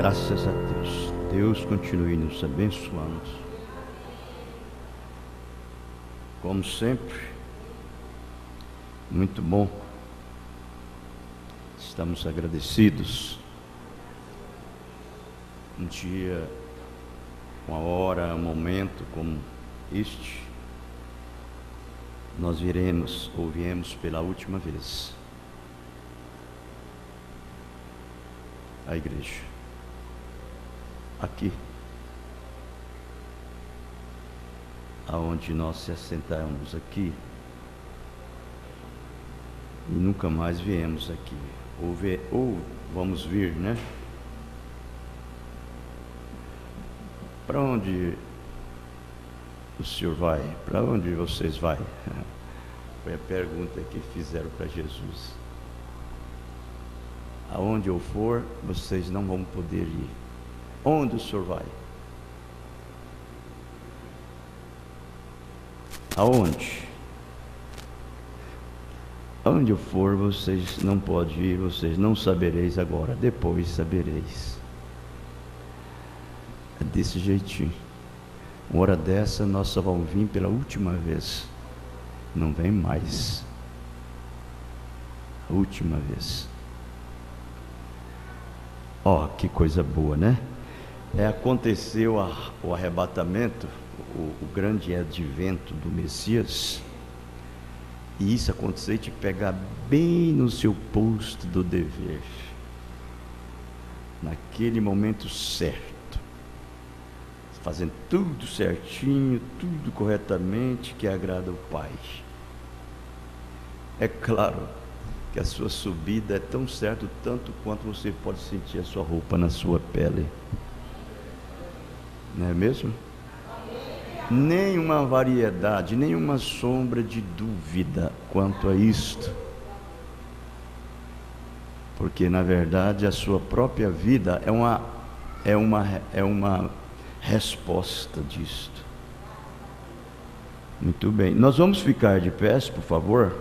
Graças a Deus. Deus continue nos abençoando. Como sempre, muito bom. Estamos agradecidos. Um dia, uma hora, um momento como este, nós viemos pela última vez à igreja. Aqui, aonde nós se assentamos aqui, e nunca mais viemos aqui, ou vamos vir, né? Para onde o senhor vai? Para onde vocês vai? Foi a pergunta que fizeram para Jesus. Aonde eu for, vocês não vão poder ir. Onde o senhor vai? Aonde? Aonde eu for, vocês não podem ir, vocês não sabereis agora, depois sabereis. É desse jeitinho. Uma hora dessa, nós só vamos vir pela última vez. Não vem mais. A última vez. Ó, que coisa boa, né? Aconteceu o arrebatamento, o grande advento do Messias, e isso aconteceu te pegar bem no seu posto do dever, naquele momento certo, fazendo tudo certinho, tudo corretamente, que agrada o Pai. É claro que a sua subida é tão certa, tanto quanto você pode sentir a sua roupa na sua pele. Não é mesmo? Nenhuma variedade, nenhuma sombra de dúvida quanto a isto. Porque na verdade a sua própria vida é uma resposta disto. Muito bem. Nós vamos ficar de pé, por favor,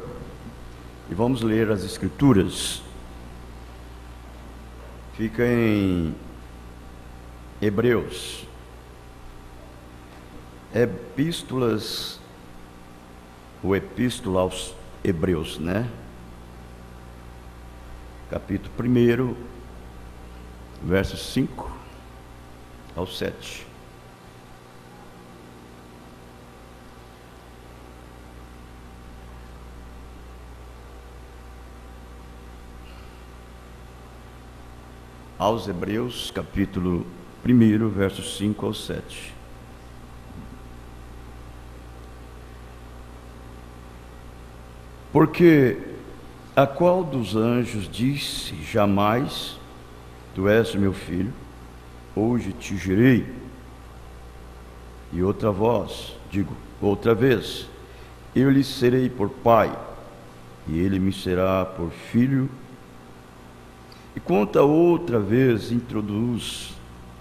e vamos ler as Escrituras. Fica em Hebreus. O epístola aos Hebreus, né? Capítulo 1, versos 5 ao 7. Aos Hebreus, capítulo 1, versos 5 ao 7. Porque a qual dos anjos disse jamais, tu és meu filho, hoje te gerei? E outra voz, outra vez, eu lhe serei por pai, e ele me será por filho. E quanto a outra vez introduz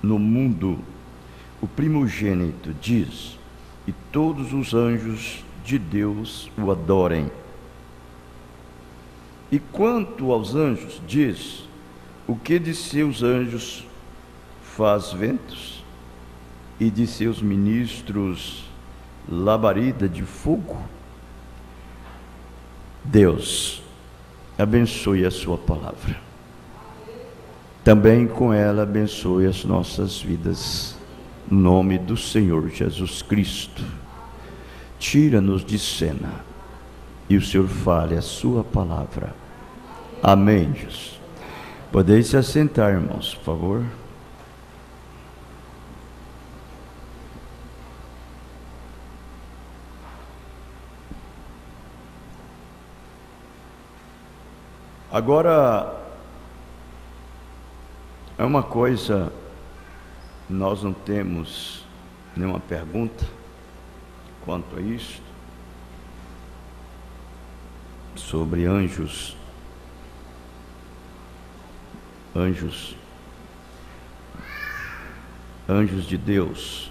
no mundo o primogênito, diz, e todos os anjos de Deus o adorem. E quanto aos anjos, diz, o que de seus anjos faz ventos, e de seus ministros labareda de fogo? Deus abençoe a sua palavra. Também com ela abençoe as nossas vidas. No nome do Senhor Jesus Cristo. Tira-nos de cena, e o Senhor fale a sua palavra. Amém, Jesus. Podeis se assentar, irmãos, por favor. Agora, é uma coisa, nós não temos nenhuma pergunta quanto a isso, sobre anjos. Anjos de Deus,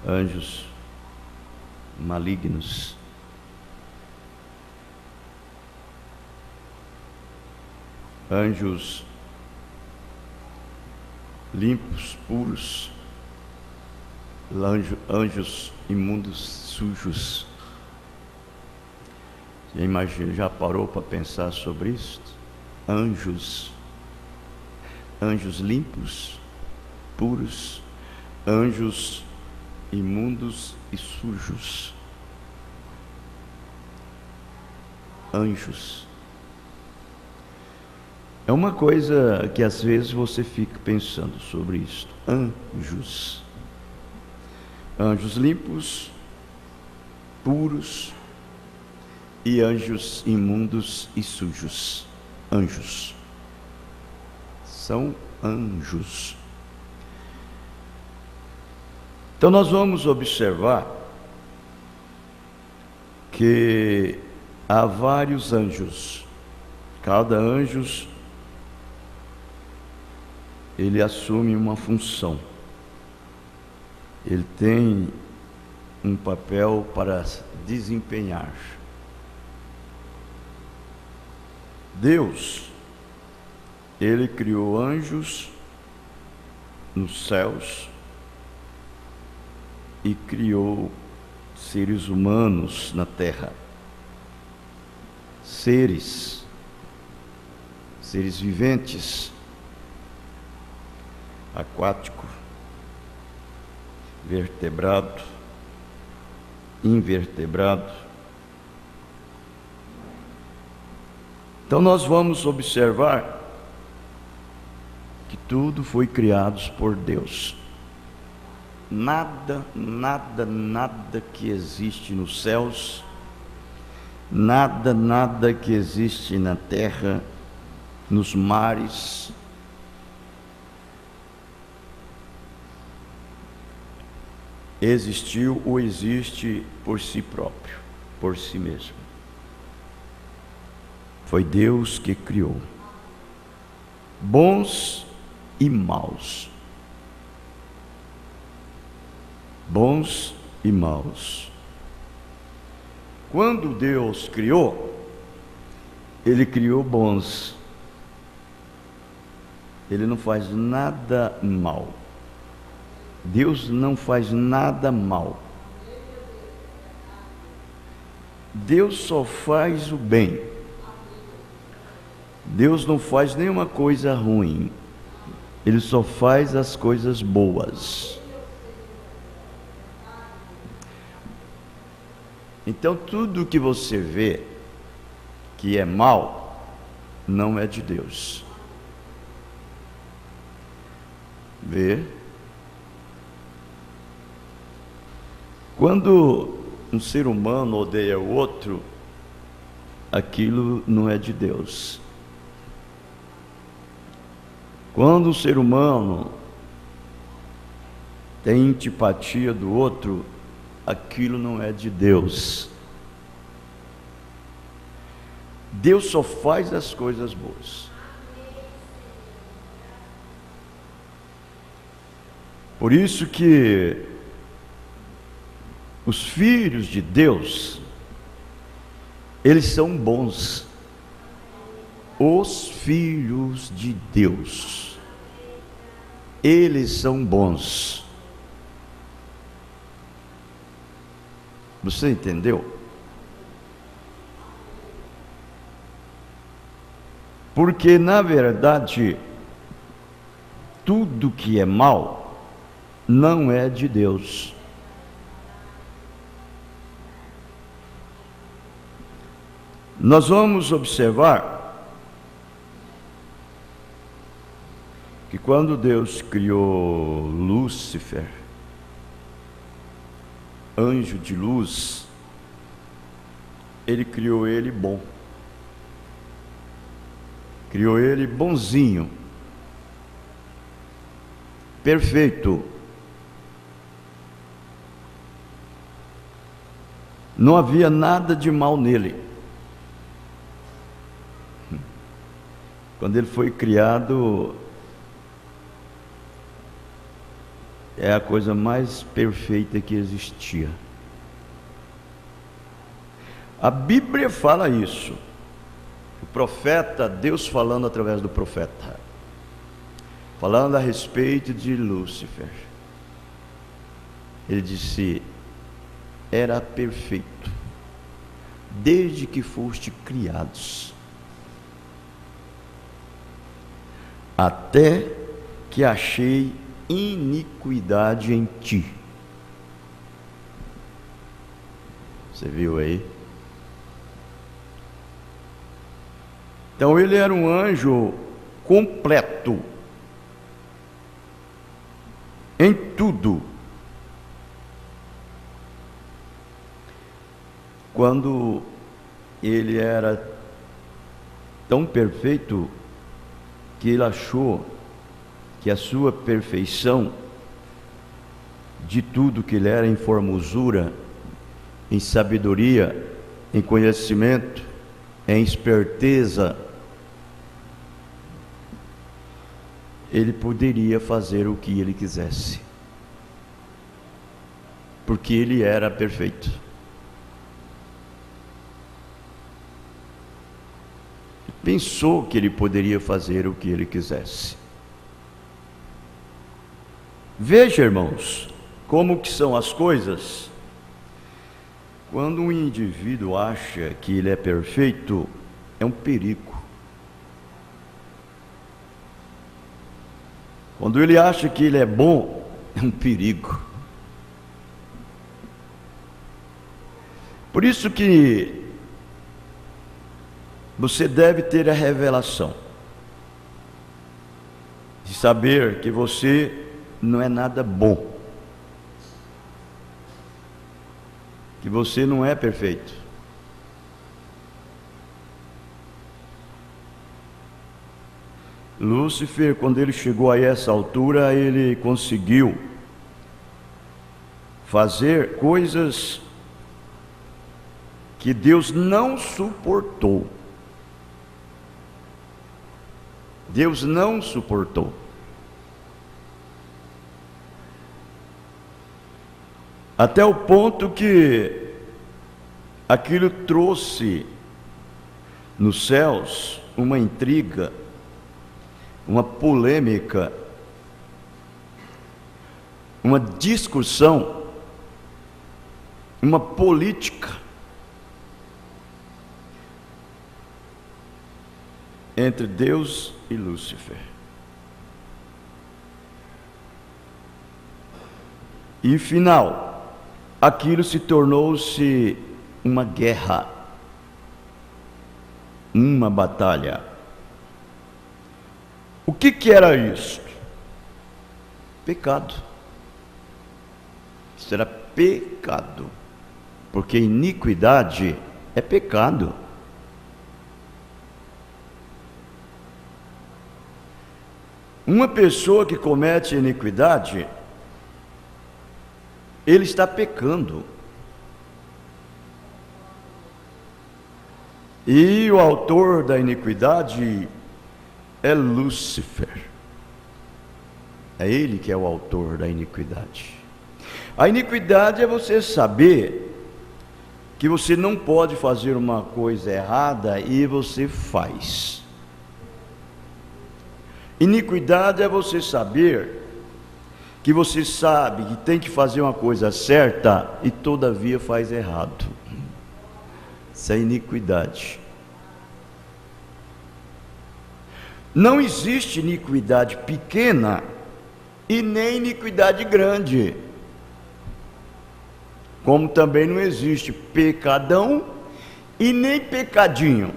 anjos malignos. Anjos limpos, puros, anjos imundos, sujos. Já imagina, já parou para pensar sobre isso? Anjos limpos, puros, anjos imundos e sujos. Anjos. É uma coisa que às vezes você fica pensando sobre isso. Anjos. Anjos limpos, puros e anjos imundos e sujos. Anjos. São anjos. Então nós vamos observar que há vários anjos. Cada anjo, ele assume uma função. Ele tem um papel para desempenhar. Deus, ele criou anjos nos céus e criou seres humanos na terra. Seres viventes, aquático, vertebrado, invertebrado. Então nós vamos observar que tudo foi criado por Deus. Nada que existe nos céus, nada que existe na terra, nos mares, existiu ou existe por si próprio, por si mesmo. Foi Deus que criou, bons e maus. Bons e maus. Quando Deus criou, Ele criou bons. Ele não faz nada mal. Deus não faz nada mal. Deus só faz o bem. Deus não faz nenhuma coisa ruim. Ele só faz as coisas boas. Então tudo que você vê que é mal, não é de Deus. Vê? Quando um ser humano odeia o outro, aquilo não é de Deus. Quando um ser humano tem antipatia do outro, aquilo não é de Deus. Deus só faz as coisas boas. Por isso que os filhos de Deus, eles são bons. Os filhos de Deus, eles são bons. Você entendeu? Porque na verdade tudo que é mal não é de Deus. Nós vamos observar que quando Deus criou Lúcifer, anjo de luz, Ele criou ele bom. Criou ele bonzinho, perfeito. Não havia nada de mal nele. Quando ele foi criado, é a coisa mais perfeita que existia. A Bíblia fala isso. O profeta, Deus falando através do profeta, falando a respeito de Lúcifer, ele disse: era perfeito, desde que foste criados, até que achei iniquidade em ti. Você viu aí? Então ele era um anjo completo em tudo. Quando ele era tão perfeito que ele achou que a sua perfeição de tudo que ele era, em formosura, em sabedoria, em conhecimento, em esperteza, ele poderia fazer o que ele quisesse, porque ele era perfeito. Pensou que ele poderia fazer o que ele quisesse. Veja, irmãos, como que são as coisas. Quando um indivíduo acha que ele é perfeito, é um perigo. Quando ele acha que ele é bom, é um perigo. Por isso que você deve ter a revelação de saber que você não é nada bom, que você não é perfeito. Lúcifer, quando ele chegou a essa altura, ele conseguiu fazer coisas que Deus não suportou. Deus não suportou. Até o ponto que aquilo trouxe nos céus uma intriga, uma polêmica, uma discussão, uma política entre Deus e Lúcifer. E final, aquilo se tornou-se uma guerra, uma batalha. O que era isso? Pecado. Isso era pecado, porque iniquidade é pecado. Uma pessoa que comete iniquidade, ele está pecando. E o autor da iniquidade é Lúcifer. É ele que é o autor da iniquidade. A iniquidade é você saber que você não pode fazer uma coisa errada e você faz. Iniquidade é você saber que você sabe que tem que fazer uma coisa certa e todavia faz errado. Isso é iniquidade. Não existe iniquidade pequena e nem iniquidade grande. Como também não existe pecadão e nem pecadinho.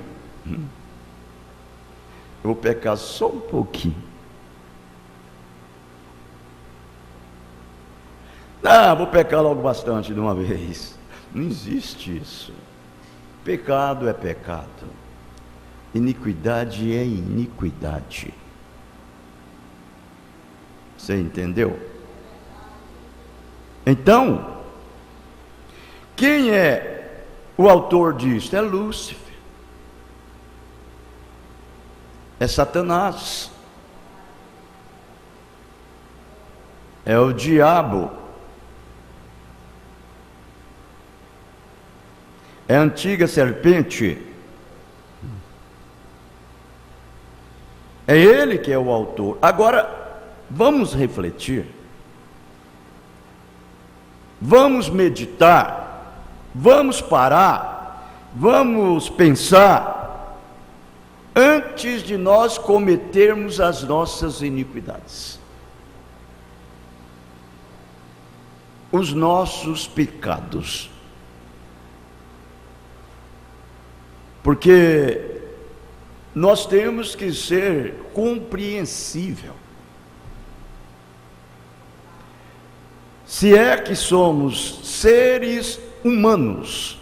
Eu vou pecar só um pouquinho. Vou pecar logo bastante de uma vez. Não existe isso. Pecado é pecado. Iniquidade é iniquidade. Você entendeu? Então, quem é o autor disso? É Lúcifer. É Satanás. É o diabo. É a antiga serpente. É ele que é o autor. Agora, Vamos refletir, vamos meditar, vamos parar, vamos pensar, antes de nós cometermos as nossas iniquidades, os nossos pecados. Porque nós temos que ser compreensível. Se é que somos seres humanos,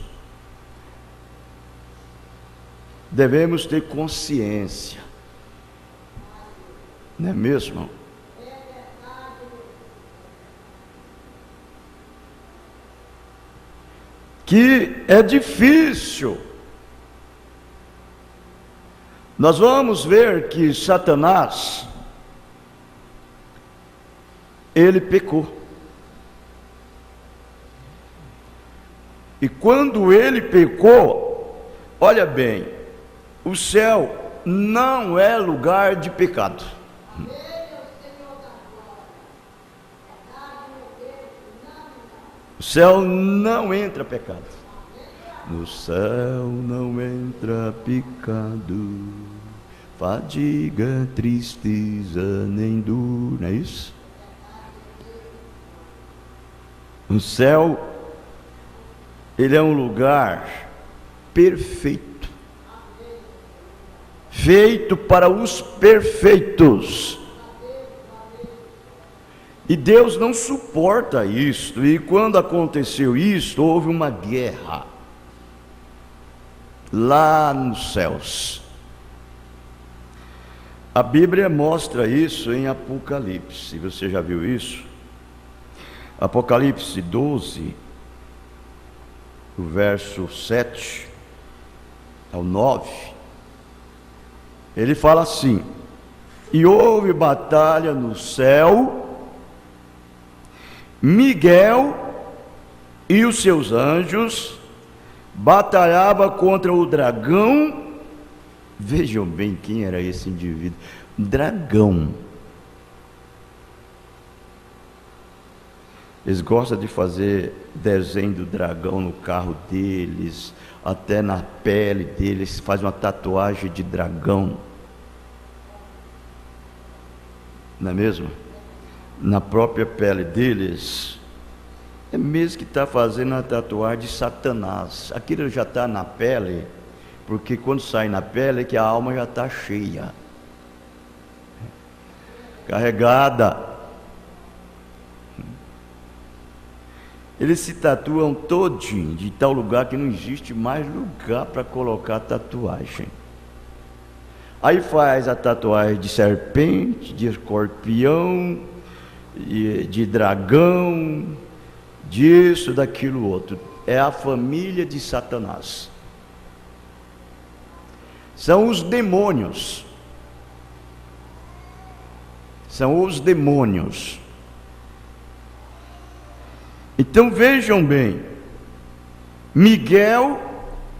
devemos ter consciência, não é mesmo? Que é difícil. Nós vamos ver que Satanás, ele pecou. E quando ele pecou, olha bem, o céu não é lugar de pecado. O céu não entra pecado. No céu não entra pecado, fadiga, tristeza, nem dor, não é isso? O céu, ele é um lugar perfeito, feito para os perfeitos. E Deus não suporta isso. E quando aconteceu isso, houve uma guerra lá nos céus. A Bíblia mostra isso em Apocalipse. Você já viu isso? Apocalipse 12, o verso 7 ao 9. Ele fala assim: e houve batalha no céu, Miguel e os seus anjos batalhava contra o dragão. Vejam bem quem era esse indivíduo. Dragão. Eles gostam de fazer desenho do dragão no carro deles, até na pele deles, fazem uma tatuagem de dragão. Não é mesmo? Na própria pele deles, é mesmo que está fazendo a tatuagem de Satanás. Aquilo já está na pele, porque quando sai na pele é que a alma já está cheia, carregada. Eles se tatuam todinho, de tal lugar que não existe mais lugar para colocar tatuagem. Aí faz a tatuagem de serpente, de escorpião, de dragão, disso, daquilo outro. É a família de Satanás. São os demônios. São os demônios. Então vejam bem, Miguel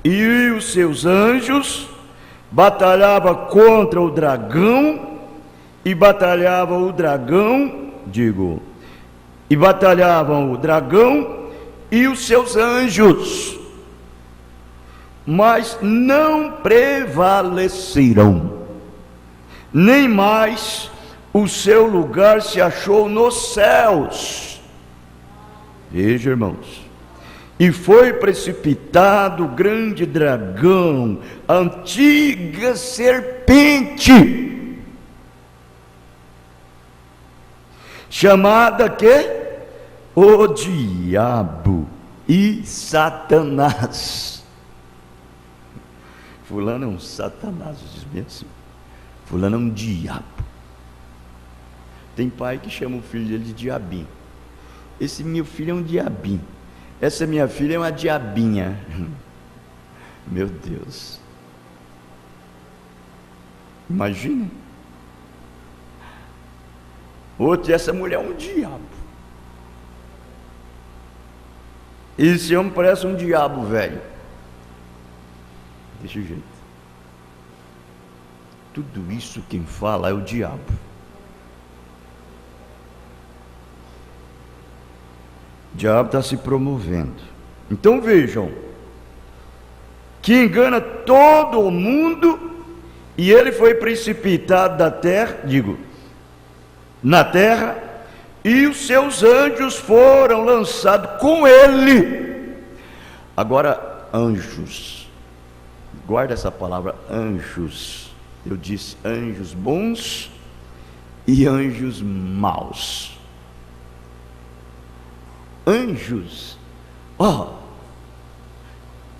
e os seus anjos batalhavam contra o dragão, e batalhavam o dragão, e batalhavam o dragão e os seus anjos, mas não prevaleceram, nem mais o seu lugar se achou nos céus. Veja, irmãos, e foi precipitado o grande dragão, a antiga serpente, chamada que? O diabo e Satanás. Fulano é um Satanás, diz bem assim. Fulano é um diabo. Tem pai que chama o filho dele de diabinho. Esse meu filho é um diabinho. Essa minha filha é uma diabinha. Meu Deus. Imagina. Outro, essa mulher é um diabo. Esse homem parece um diabo velho. Desse jeito. Tudo isso quem fala é o diabo. O diabo está se promovendo. Então vejam, que engana todo o mundo, e ele foi precipitado da terra, na terra, e os seus anjos foram lançados com ele. Agora, anjos, guarda essa palavra, anjos. Eu disse anjos bons e anjos maus. Anjos,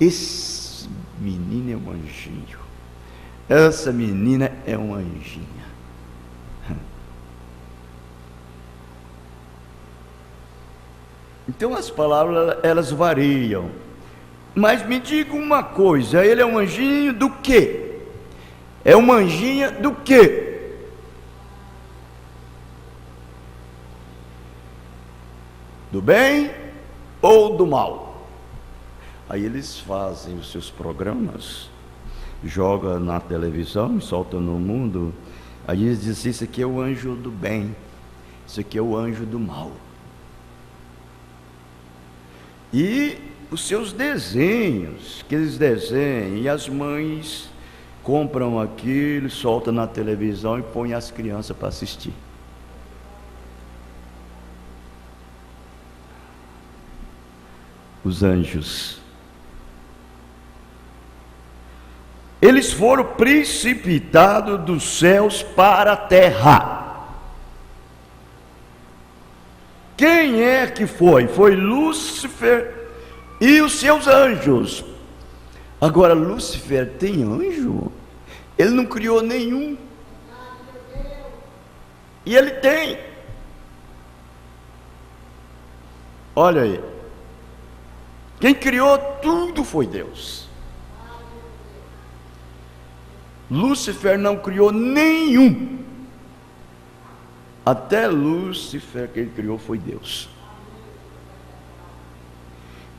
esse menino é um anjinho, essa menina é uma anjinha. Então as palavras, elas variam. Mas me diga uma coisa, ele é um anjinho do quê? É uma anjinha do quê? Do bem ou do mal? Aí eles fazem os seus programas, jogam na televisão, soltam no mundo. Aí eles dizem, isso aqui é o anjo do bem, isso aqui é o anjo do mal. E os seus desenhos, que eles desenham, e as mães compram aquilo, soltam na televisão e põem as crianças para assistir. Os anjos, eles foram precipitados dos céus para a terra. Quem é que foi? Foi Lúcifer e os seus anjos. Agora, Lúcifer tem anjo? Ele não criou nenhum. E ele tem. Olha aí. Quem criou tudo foi Deus. Lúcifer não criou nenhum. Até Lúcifer, quem criou foi Deus.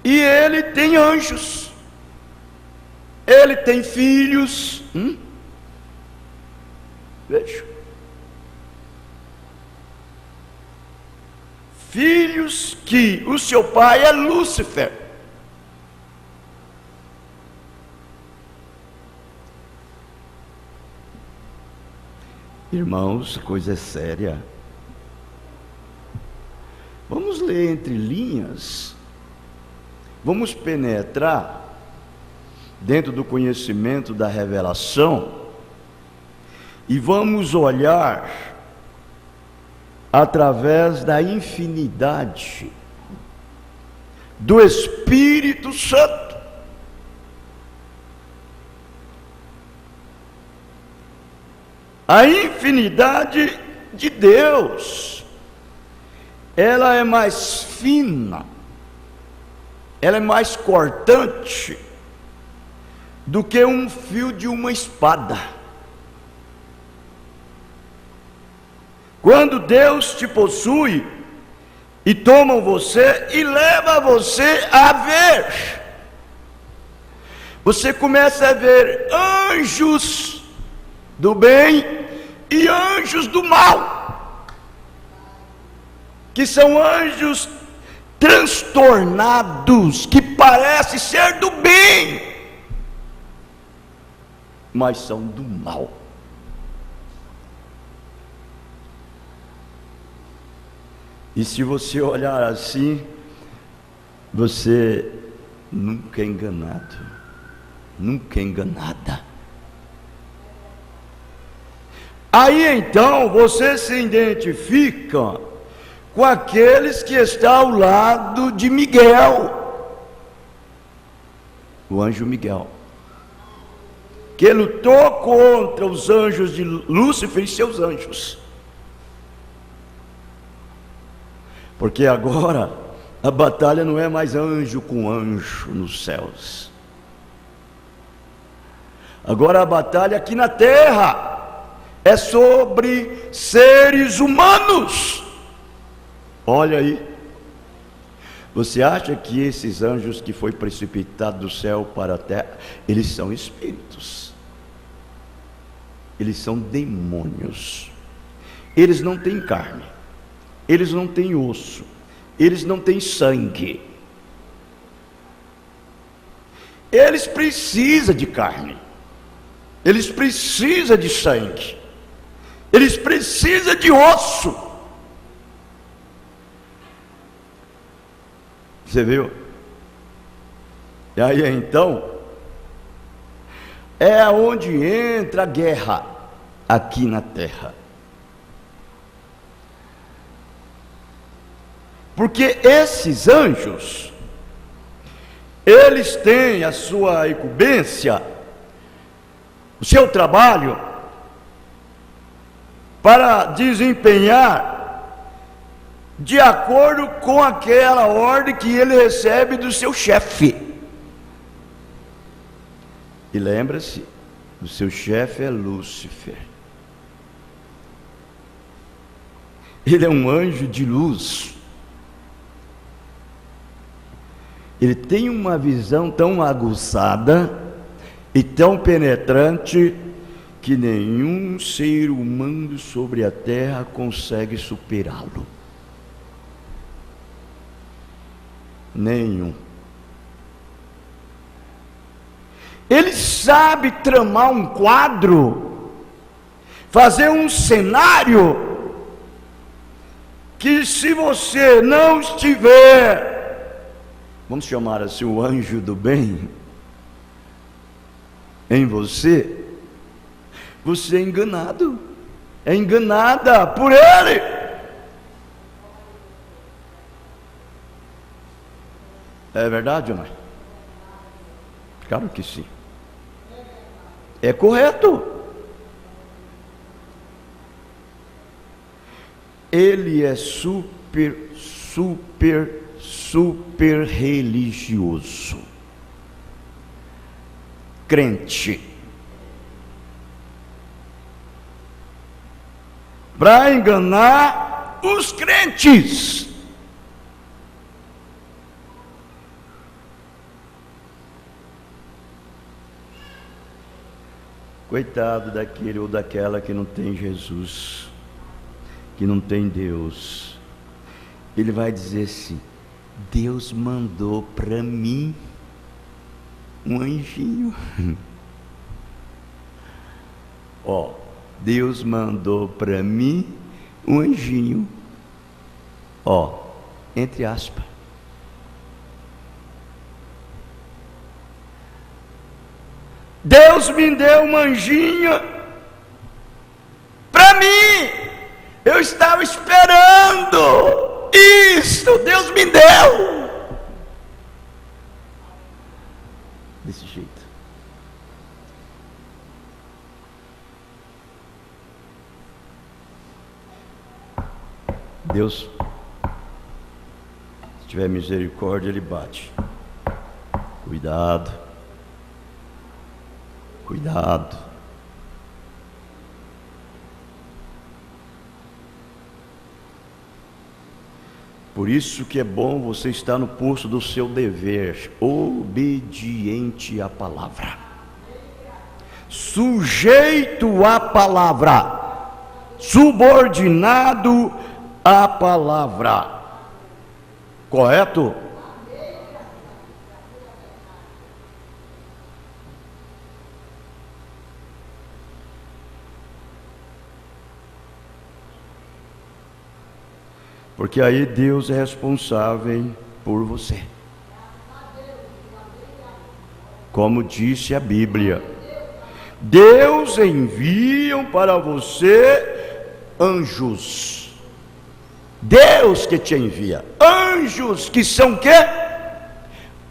E ele tem anjos. Ele tem filhos. Veja. Filhos que o seu pai é Lúcifer. Irmãos, coisa séria. Vamos ler entre linhas. Vamos penetrar dentro do conhecimento da revelação e vamos olhar através da infinidade do Espírito Santo. A infinidade de Deus, ela é mais fina, ela é mais cortante do que um fio de uma espada. Quando Deus te possui e toma você e leva você a ver, você começa a ver anjos do bem e anjos do mal, que são anjos transtornados, que parecem ser do bem, mas são do mal. E se você olhar assim, você nunca é enganado, nunca é enganada. Aí então você se identifica com aqueles que estão ao lado de Miguel, o anjo Miguel, que lutou contra os anjos de Lúcifer e seus anjos. Porque agora a batalha não é mais anjo com anjo nos céus. Agora a batalha aqui na terra é sobre seres humanos. Olha aí. Você acha que esses anjos que foi precipitado do céu para a terra, eles são espíritos? Eles são demônios. Eles não têm carne, eles não têm osso, eles não têm sangue. Eles precisam de carne. Eles precisam de sangue. Eles precisam de osso. Você viu? E aí então, é onde entra a guerra aqui na terra. Porque esses anjos, eles têm a sua incumbência, o seu trabalho, para desempenhar de acordo com aquela ordem que ele recebe do seu chefe. E lembra-se, o seu chefe é Lúcifer. Ele é um anjo de luz. Ele tem uma visão tão aguçada e tão penetrante que nenhum ser humano sobre a terra consegue superá-lo. Nenhum. Ele sabe tramar um quadro, fazer um cenário, que se você não estiver, vamos chamar assim, o anjo do bem, em você, você é enganado, é enganada por ele. É verdade ou não é? Claro que sim. É correto. Ele é super religioso. Crente. Para enganar os crentes. Coitado daquele ou daquela que não tem Jesus, que não tem Deus. Ele vai dizer assim: Deus mandou para mim um anjinho. Ó, Deus mandou para mim um anjinho. Ó, entre aspas. Deus me deu uma anjinha para mim. Eu estava esperando isso. Deus me deu. Desse jeito. Deus, se tiver misericórdia, Ele bate. Cuidado. Cuidado. Por isso que é bom você estar no posto do seu dever, obediente à palavra, sujeito à palavra, subordinado à palavra. Correto? Porque aí Deus é responsável por você. Como disse a Bíblia, Deus envia para você anjos. Deus que te envia. Anjos que são o quê?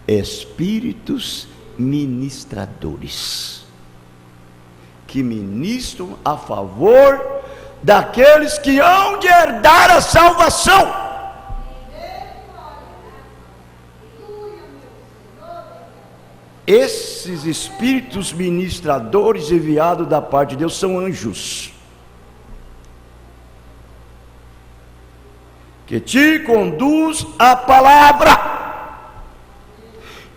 Espíritos ministradores. Que ministram a favor daqueles que hão de herdar a salvação. Esses espíritos ministradores enviados da parte de Deus são anjos, que te conduz à palavra.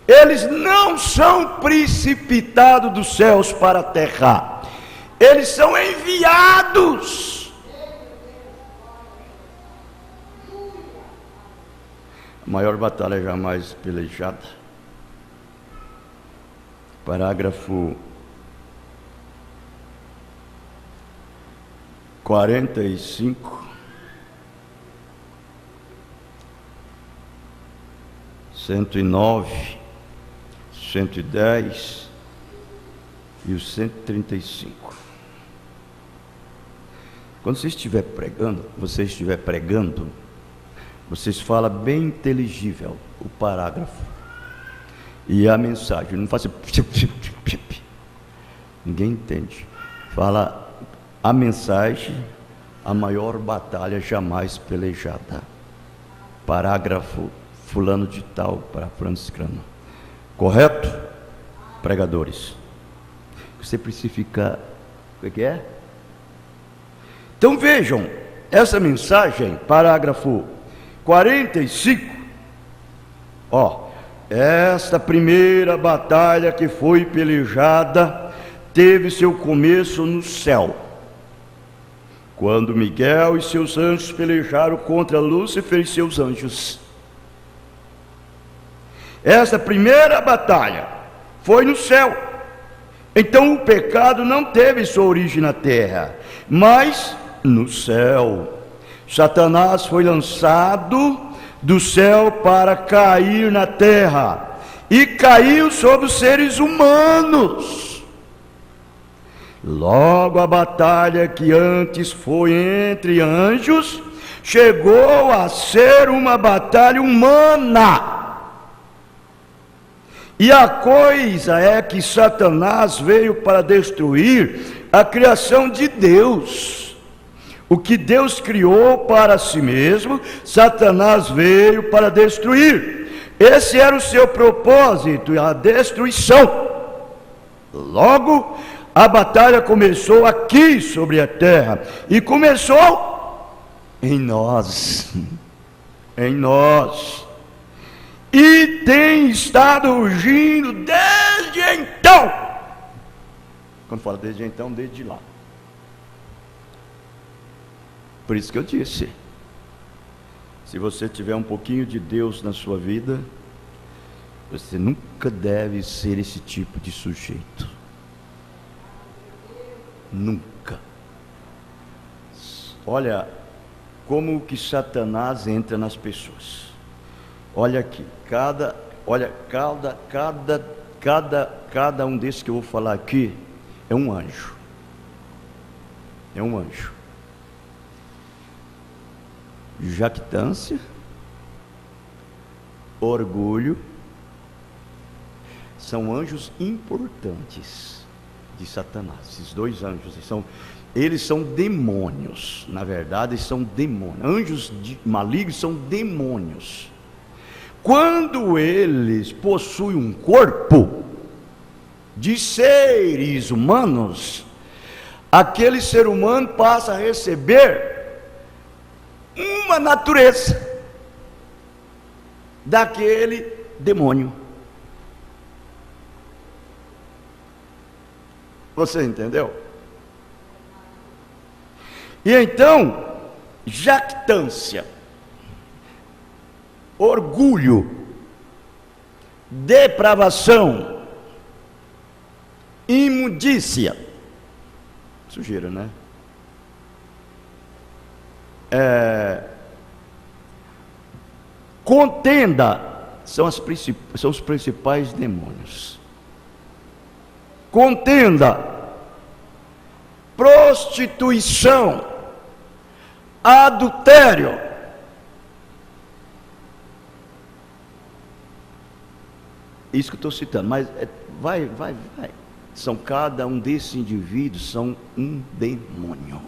Eles não são precipitados dos céus para a terra, eles são enviados. Maior batalha jamais pelejada. Parágrafo 45, 109, 110 e o 135. Quando você estiver pregando, vocês falam bem inteligível o parágrafo e a mensagem. Não faça ninguém entende. Fala a mensagem, a maior batalha jamais pelejada. Parágrafo fulano de tal para franciscano. Correto? Pregadores. Você precisa ficar. O que é? Então vejam, essa mensagem, parágrafo 45, esta primeira batalha que foi pelejada teve seu começo no céu, quando Miguel e seus anjos pelejaram contra Lúcifer e seus anjos. Essa primeira batalha foi no céu. Então o pecado não teve sua origem na terra, mas no céu. Satanás foi lançado do céu para cair na terra, e caiu sobre os seres humanos. Logo a batalha que antes foi entre anjos, chegou a ser uma batalha humana. E a coisa é que Satanás veio para destruir a criação de Deus. O que Deus criou para si mesmo, Satanás veio para destruir. Esse era o seu propósito, a destruição. Logo, a batalha começou aqui sobre a terra, e começou em nós, e tem estado urgindo desde então. Quando fala desde então, desde lá. Por isso que eu disse, se você tiver um pouquinho de Deus na sua vida, você nunca deve ser esse tipo de sujeito. Nunca. Olha como que Satanás entra nas pessoas. Olha aqui, cada um desses que eu vou falar aqui é um anjo. É um anjo. Jactância, orgulho, são anjos importantes de Satanás. Esses dois anjos, eles são demônios. Na verdade, eles são demônios. Anjos malignos são demônios. Quando eles possuem um corpo de seres humanos, aquele ser humano passa a receber uma natureza daquele demônio. Você entendeu? E então, jactância, orgulho, depravação, imundícia, sujeira, né? Contenda são os principais demônios. Contenda, prostituição, adultério, isso que eu estou citando, mas vai. São cada um desses indivíduos são um demônio.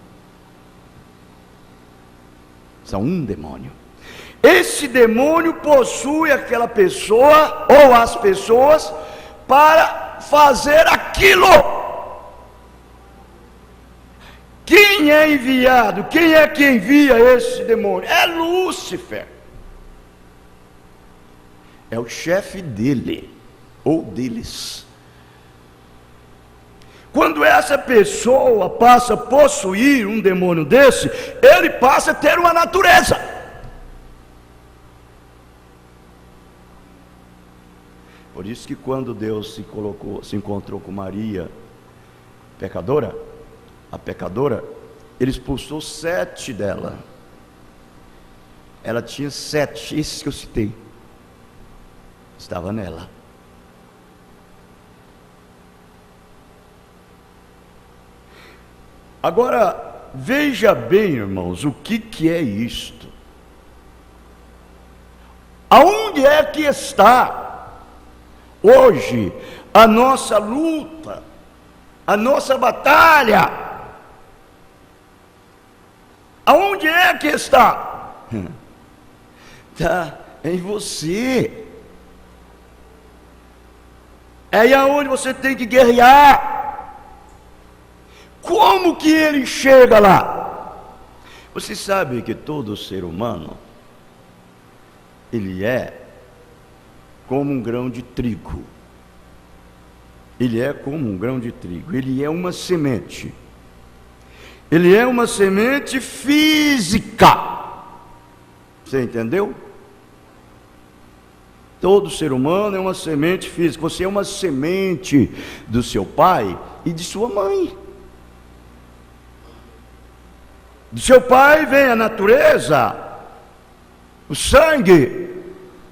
São um demônio. Esse demônio possui aquela pessoa ou as pessoas para fazer aquilo. Quem é enviado? Quem é que envia esse demônio? É Lúcifer. É o chefe dele ou deles. Quando essa pessoa passa a possuir um demônio desse, ele passa a ter uma natureza. isso que quando Deus se encontrou com Maria, pecadora, a pecadora, ele expulsou 7 dela. Ela tinha 7, esses que eu citei, estava nela. Agora, veja bem, irmãos, o que é isto? Aonde é que está hoje a nossa luta, a nossa batalha? Aonde é que está? Está em você. É aí aonde você tem que guerrear. Como que ele chega lá? Você sabe que todo ser humano, ele é como um grão de trigo. Ele é como um grão de trigo. Ele é uma semente. Ele é uma semente física. Você entendeu? Todo ser humano é uma semente física. Você é uma semente do seu pai e de sua mãe. Do seu pai vem a natureza, o sangue,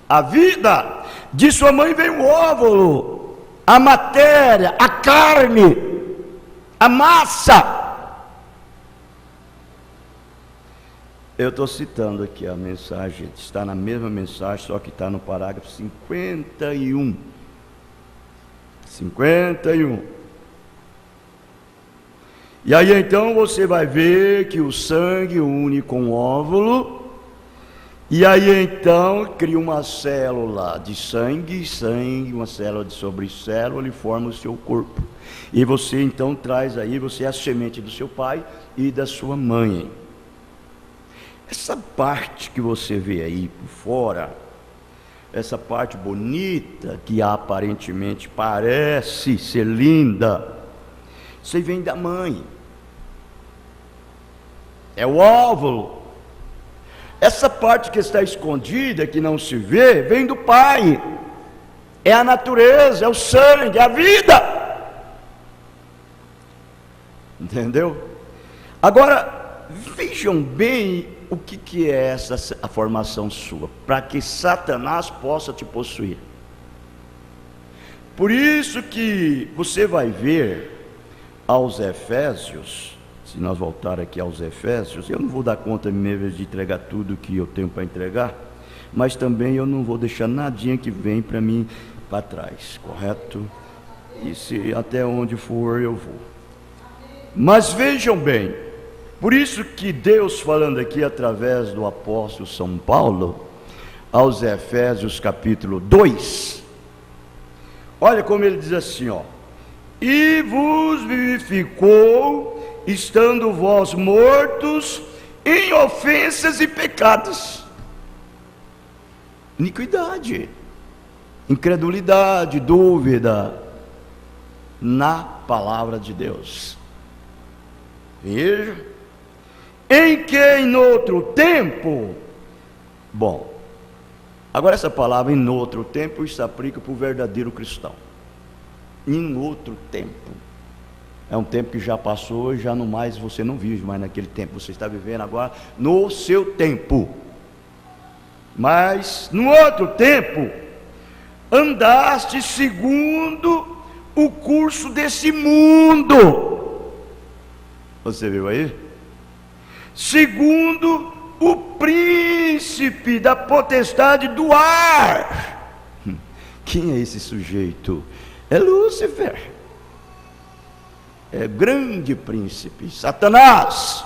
a vida. De sua mãe vem o óvulo, a matéria, a carne, a massa. Eu estou citando aqui a mensagem, está na mesma mensagem, só que está no parágrafo 51. 51. E aí então você vai ver que o sangue une com o óvulo, e aí então cria uma célula de sangue, uma célula sobre célula, e forma o seu corpo. E você então traz aí, você é a semente do seu pai e da sua mãe. Essa parte que você vê aí por fora, essa parte bonita, que aparentemente parece ser linda, isso aí vem da mãe. É o óvulo. Essa parte que está escondida, que não se vê, vem do pai. É a natureza, é o sangue, é a vida. Entendeu? Agora, vejam bem o que é a formação sua, para que Satanás possa te possuir. Por isso que você vai ver aos Efésios, se nós voltar aqui aos Efésios, eu não vou dar conta mesmo de entregar tudo que eu tenho para entregar, mas também eu não vou deixar nadinha que vem para mim para trás, correto? E se até onde for eu vou. Mas vejam bem, por isso que Deus, falando aqui através do apóstolo São Paulo, aos Efésios capítulo 2, olha como ele diz assim, ó: e vos vivificou, estando vós mortos em ofensas e pecados, iniquidade, incredulidade, dúvida, na palavra de Deus. Veja, em que em outro tempo, bom, agora essa palavra em outro tempo, isso aplica para o verdadeiro cristão. Em outro tempo, é um tempo que já passou e já não mais, você não vive mais naquele tempo, você está vivendo agora no seu tempo. Mas no outro tempo, andaste segundo o curso desse mundo. Você viu aí? Segundo o príncipe da potestade do ar. Quem é esse sujeito? É Lúcifer. É grande príncipe, Satanás.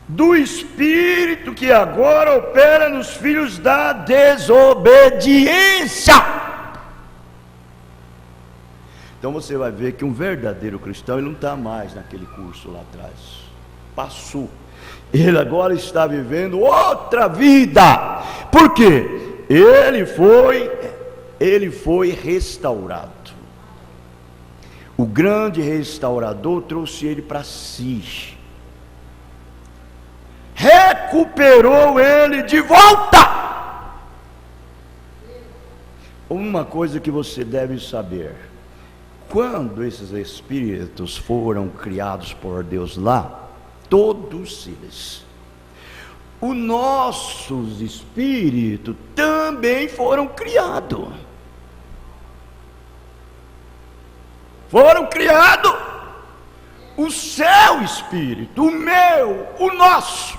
Do espírito que agora opera nos filhos da desobediência. Então você vai ver que um verdadeiro cristão, ele não está mais naquele curso lá atrás. Passou. Ele agora está vivendo outra vida. Por quê? Ele foi restaurado. O grande restaurador trouxe ele para si. Recuperou ele de volta. uma coisa que você deve saber: quando esses espíritos foram criados por Deus lá, todos eles, os nossos espíritos também foram criados. Foram criados. O seu espírito, o meu, o nosso,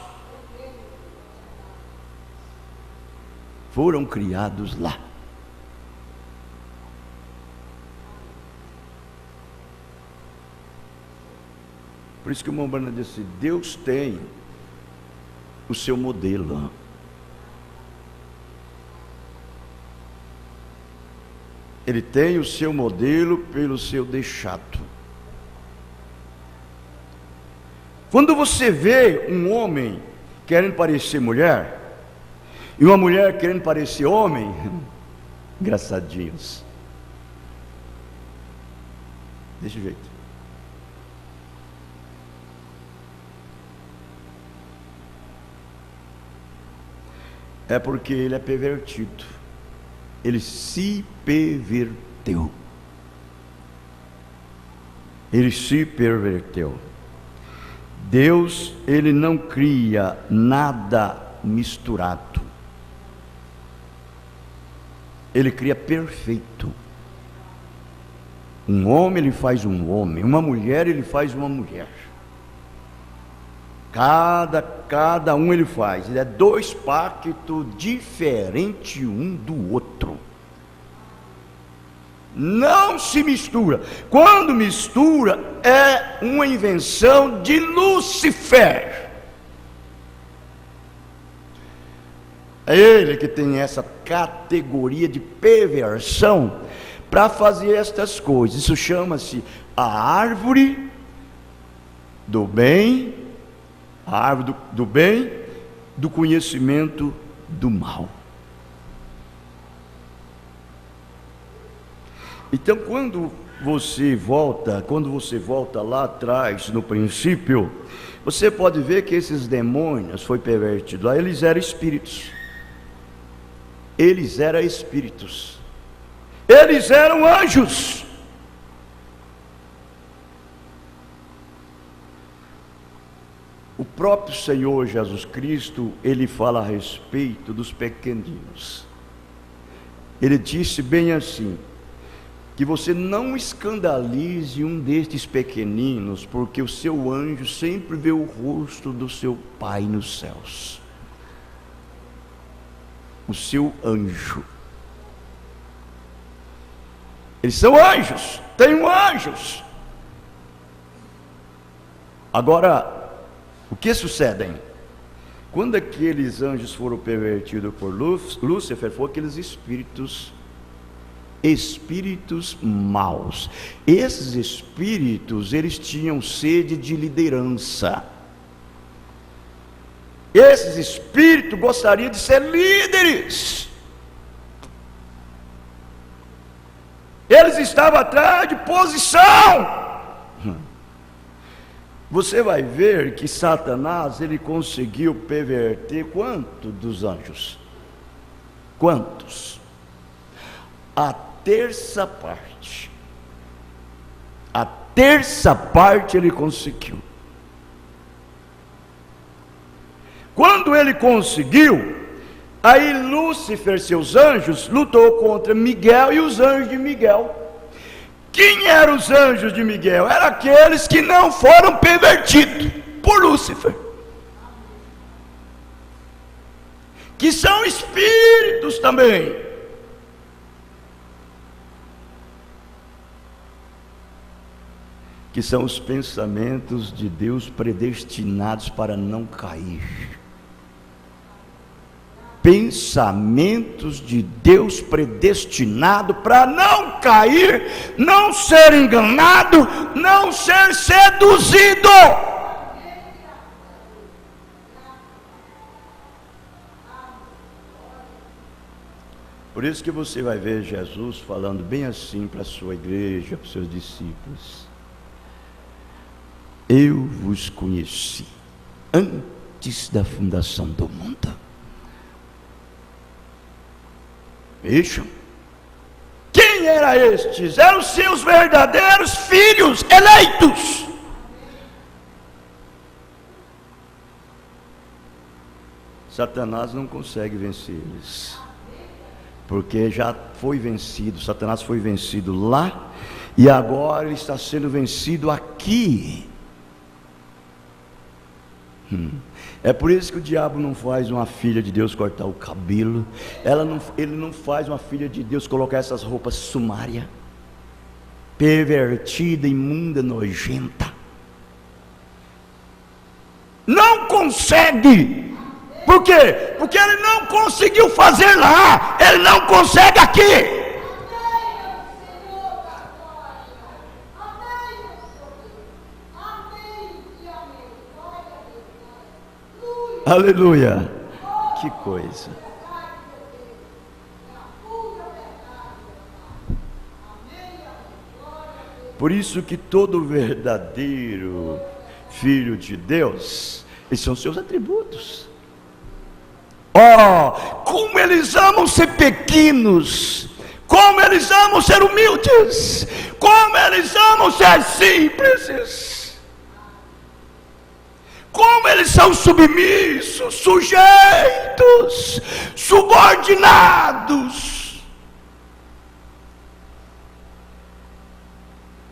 foram criados lá. Por isso que o Umbanda disse: Deus tem o seu modelo. Ele tem o seu modelo pelo seu deixado. Quando você vê um homem querendo parecer mulher e uma mulher querendo parecer homem, engraçadinhos, desse jeito. É porque ele é pervertido. Ele se perverteu. Ele se perverteu. Deus, ele não cria nada misturado. Ele cria perfeito. Um homem, ele faz um homem. Uma mulher, ele faz uma mulher. Cada um ele faz. Ele é dois pactos diferentes um do outro. Não se mistura. Quando mistura, é uma invenção de Lúcifer. É ele que tem essa categoria de perversão para fazer estas coisas. Isso chama-se a árvore do bem, a árvore do bem, do conhecimento do mal. Então, quando você volta lá atrás, no princípio, você pode ver que esses demônios foi pervertido lá, eles eram espíritos. Eles eram espíritos. Eles eram anjos. O próprio Senhor Jesus Cristo, ele fala a respeito dos pequeninos. Ele disse bem assim: que você não escandalize um destes pequeninos, porque o seu anjo sempre vê o rosto do seu Pai nos céus. O seu anjo. Eles são anjos, tem anjos. Agora, o que sucede? Quando aqueles anjos foram pervertidos por Lúcifer, foram aqueles espíritos maus. Esses espíritos, eles tinham sede de liderança. Esses espíritos gostariam de ser líderes. Eles estavam atrás de posição. Você vai ver que Satanás, ele conseguiu perverter quanto dos anjos? Quantos? A terça parte. A terça parte ele conseguiu. Quando ele conseguiu, aí Lúcifer, seus anjos, lutou contra Miguel e os anjos de Miguel. Quem eram os anjos de Miguel? Eram aqueles que não foram pervertidos por Lúcifer, que são espíritos também. Que são os pensamentos de Deus predestinados para não cair. Pensamentos de Deus predestinado para não cair, não ser enganado, não ser seduzido. Por isso que você vai ver Jesus falando bem assim para a sua igreja, para os seus discípulos: eu vos conheci antes da fundação do mundo. Vejam, quem eram estes? Eram os seus verdadeiros filhos eleitos. Satanás não consegue vencer eles, porque já foi vencido. Satanás foi vencido lá, e agora ele está sendo vencido aqui. É por isso que o diabo não faz uma filha de Deus cortar o cabelo. Ele não faz uma filha de Deus colocar essas roupas sumárias, pervertida, imunda, nojenta. Não consegue. Por quê? Porque ele não conseguiu fazer lá, ele não consegue aqui. Aleluia. Que coisa. Por isso que todo verdadeiro filho de Deus, esses são seus atributos. Como eles amam ser pequenos, como eles amam ser humildes, como eles amam ser simples. Como eles são submissos, sujeitos, subordinados.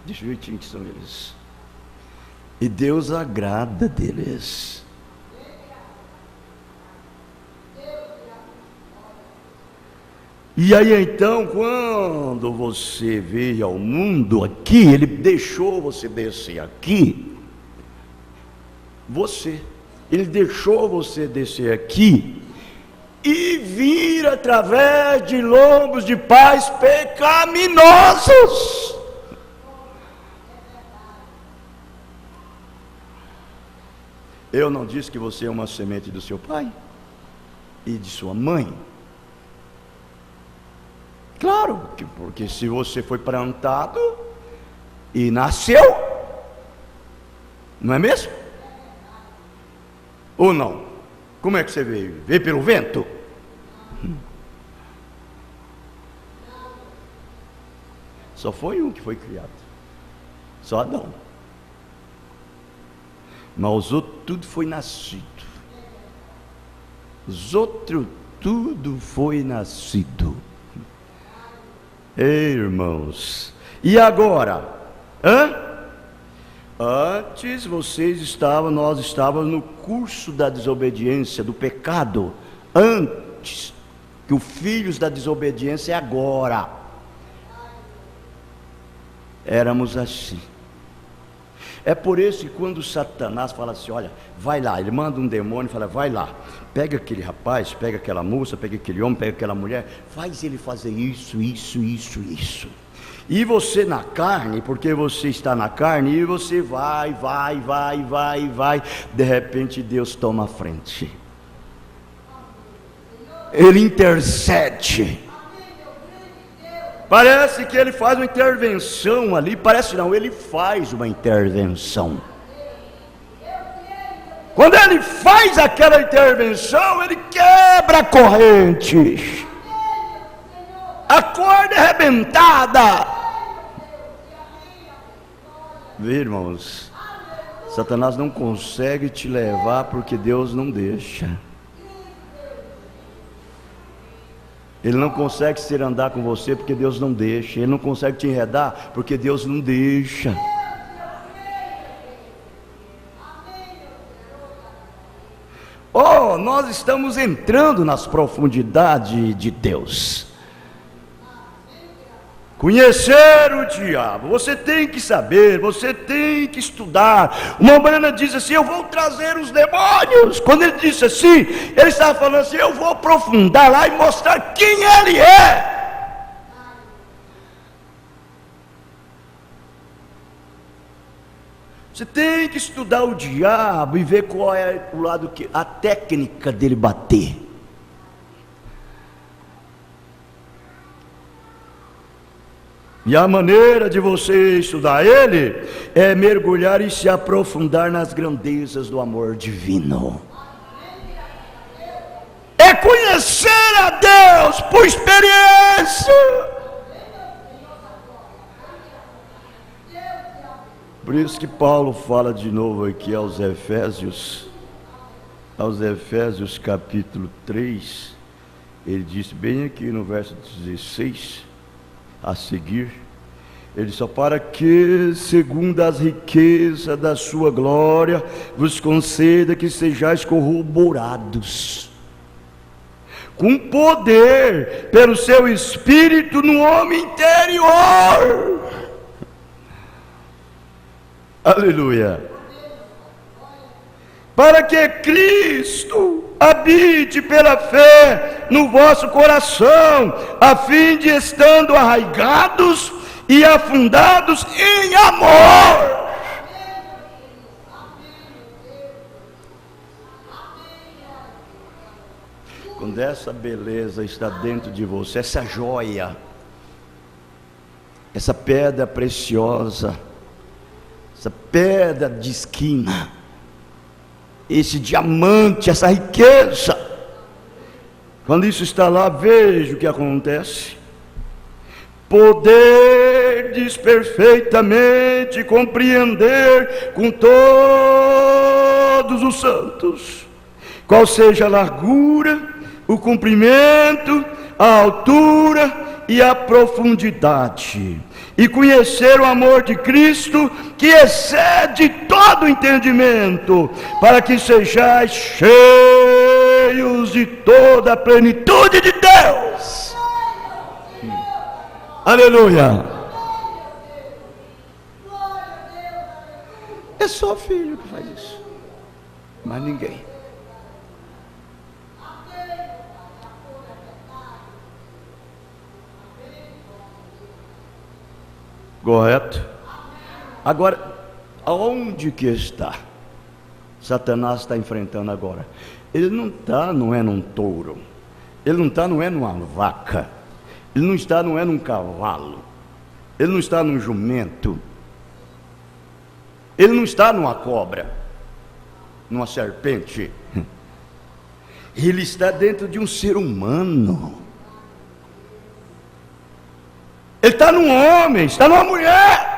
De jeitinho que são eles. E Deus agrada deles. E aí então, quando você veio ao mundo aqui, Ele deixou você descer aqui. Ele deixou você descer aqui e vir através de lombos de pais pecaminosos. Eu não disse que você é uma semente do seu pai e de sua mãe? Claro, porque se você foi plantado e nasceu, não é mesmo? Ou não? Como é que você veio? Veio pelo vento? Só foi um que foi criado, só Adão. Mas os outros tudo foi nascido. Os outros tudo foi nascido. Ei, irmãos. E agora? Antes nós estávamos no curso da desobediência, do pecado. Antes, que os filhos da desobediência é agora. Éramos assim. É por isso que quando Satanás fala assim, olha, vai lá, ele manda um demônio e fala, vai lá, pega aquele rapaz, pega aquela moça, pega aquele homem, pega aquela mulher, faz ele fazer isso. E você na carne, porque você está na carne, e você vai, de repente Deus toma a frente. Ele intercede. Parece que ele faz uma intervenção ali, parece não, ele faz uma intervenção. Quando ele faz aquela intervenção, ele quebra a corrente. A corda é arrebentada. Vê, irmãos, Satanás não consegue te levar porque Deus não deixa. Ele não consegue se andar com você porque Deus não deixa. Ele não consegue te enredar porque Deus não deixa. Nós estamos entrando nas profundidades de Deus. Conhecer o diabo, você tem que saber, você tem que estudar. Uma Brana diz assim, eu vou trazer os demônios. Quando ele disse assim, ele estava falando assim, eu vou aprofundar lá e mostrar quem ele é. Você tem que estudar o diabo e ver qual é o lado que a técnica dele bater. E a maneira de você estudar ele é mergulhar e se aprofundar nas grandezas do amor divino. É conhecer a Deus por experiência. Por isso que Paulo fala de novo aqui aos Efésios capítulo 3, ele disse bem aqui no verso 16, a seguir, ele só para que, segundo as riquezas da sua glória, vos conceda que sejais corroborados com poder pelo seu Espírito no homem interior. Aleluia. Para que Cristo habite pela fé no vosso coração, a fim de, estando arraigados e afundados em amor, quando essa beleza está dentro de você, essa joia, essa pedra preciosa, essa pedra de esquina, esse diamante, essa riqueza, quando isso está lá, veja o que acontece. Poderdes perfeitamente compreender com todos os santos qual seja a largura, o comprimento, a altura e a profundidade, e conhecer o amor de Cristo, que excede todo entendimento, para que sejais cheios de toda a plenitude de Deus. Aleluia. É só filho que faz isso, mas ninguém. Correto? Agora, aonde que está? Satanás está enfrentando agora. Ele não está, não é num touro. Ele não está, não é numa vaca. Ele não está, não é num cavalo. Ele não está num jumento. Ele não está numa cobra, numa serpente. Ele está dentro de um ser humano. Ele está num homem, está numa mulher.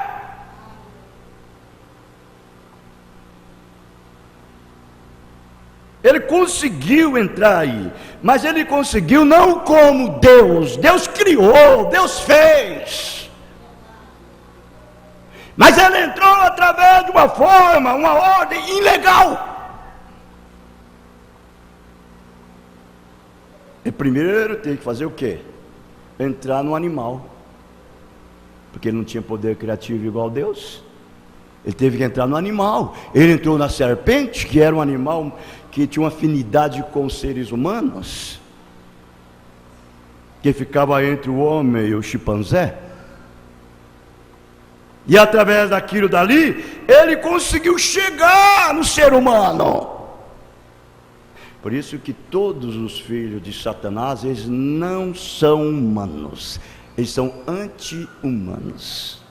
Ele conseguiu entrar aí, mas ele conseguiu não como Deus. Deus criou, Deus fez. Mas ele entrou através de uma forma, uma ordem ilegal. E primeiro tem que fazer o quê? Entrar no animal. Porque ele não tinha poder criativo igual Deus. Ele teve que entrar no animal. Ele entrou na serpente, que era um animal que tinha uma afinidade com os seres humanos, que ficava entre o homem e o chimpanzé. E através daquilo dali, ele conseguiu chegar no ser humano. Por isso que todos os filhos de Satanás, eles não são humanos. Eles são anti-humanos.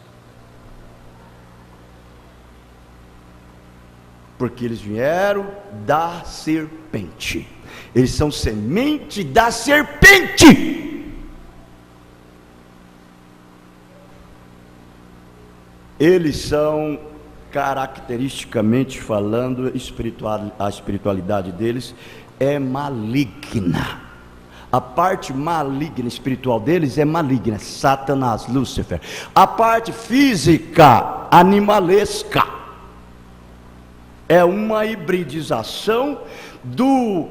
Porque eles vieram da serpente. Eles são semente da serpente. Eles são, caracteristicamente falando, a espiritualidade deles é maligna. A parte maligna espiritual deles é maligna, Satanás, Lúcifer. A parte física, animalesca, é uma hibridização do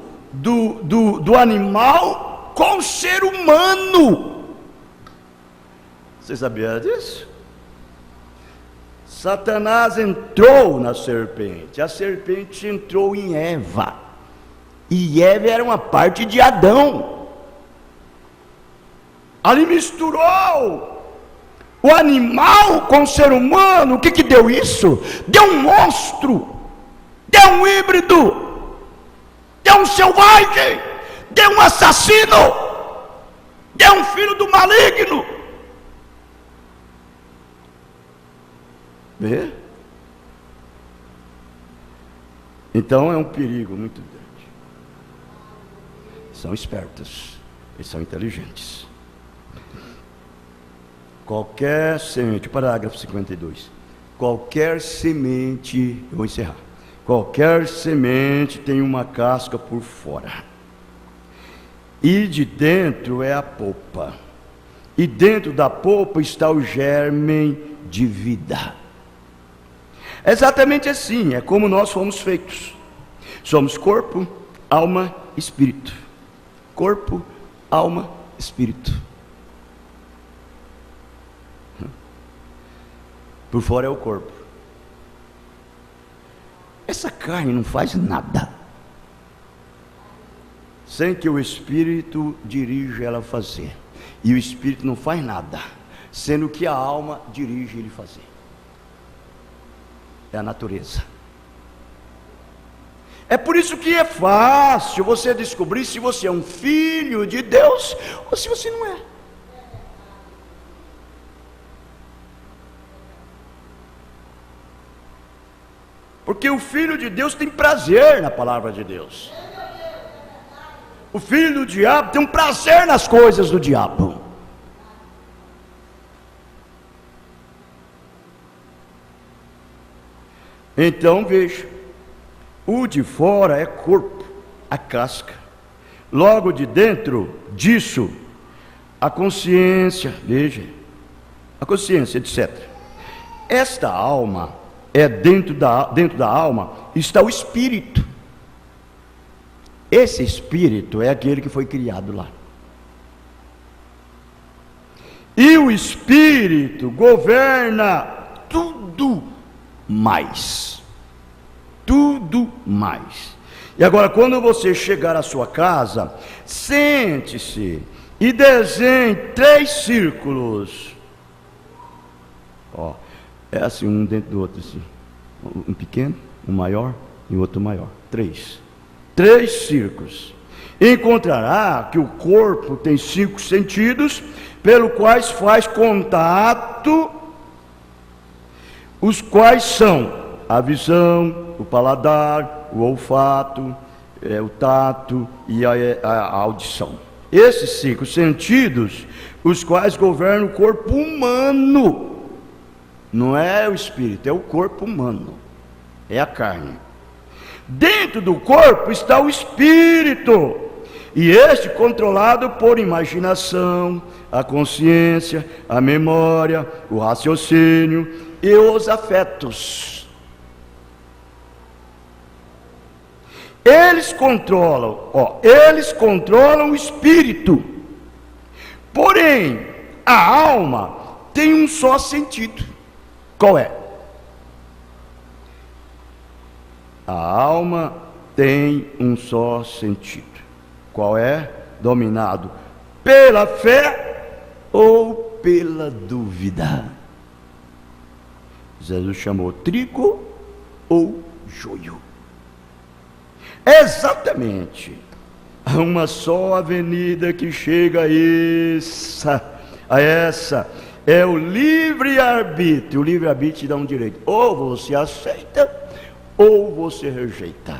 animal com o ser humano. Você sabia disso? Satanás entrou na serpente, a serpente entrou em Eva, e Eva era uma parte de Adão. Ali misturou o animal com o ser humano. O que deu isso? Deu um monstro, deu um híbrido, deu um selvagem, deu um assassino, deu um filho do maligno. Vê? Então é um perigo muito grande. São espertos, eles são inteligentes. Qualquer semente, parágrafo 52, Qualquer semente, eu vou encerrar. Qualquer semente tem uma casca por fora. E de dentro é a polpa. E dentro da polpa está o germe de vida. É exatamente assim, é como nós fomos feitos. Somos corpo, alma, espírito. Corpo, alma, espírito. Por fora é o corpo. Essa carne não faz nada sem que o Espírito dirija ela a fazer. E o Espírito não faz nada, sendo que a alma dirige ele a fazer. É a natureza. É por isso que é fácil você descobrir se você é um filho de Deus ou se você não é. Porque o filho de Deus tem prazer na palavra de Deus. O filho do diabo tem um prazer nas coisas do diabo. Então veja, o de fora é corpo, a casca. Logo de dentro disso, a consciência, veja, a consciência, etc. Esta alma dentro da alma está o espírito. Esse espírito é aquele que foi criado lá. E o espírito governa tudo mais. Tudo mais. E agora, quando você chegar à sua casa, sente-se e desenhe 3 círculos. Ó, é assim, um dentro do outro, assim. Um pequeno, um maior e outro maior. 3 círculos. Encontrará que o corpo tem 5 sentidos, pelo quais faz contato, os quais são a visão, o paladar, o olfato, o tato e a audição. Esses 5 sentidos, os quais governam o corpo humano. Não é o espírito, é o corpo humano, é a carne. Dentro do corpo está o espírito, e este controlado por imaginação, a consciência, a memória, o raciocínio e os afetos. Eles controlam o espírito. Porém, a alma tem um só sentido. Qual é? A alma tem um só sentido. Qual é? Dominado pela fé ou pela dúvida. Jesus chamou trigo ou joio. Exatamente. Há uma só avenida que chega a essa. É o livre-arbítrio. O livre-arbítrio te dá um direito. Ou você aceita, ou você rejeita.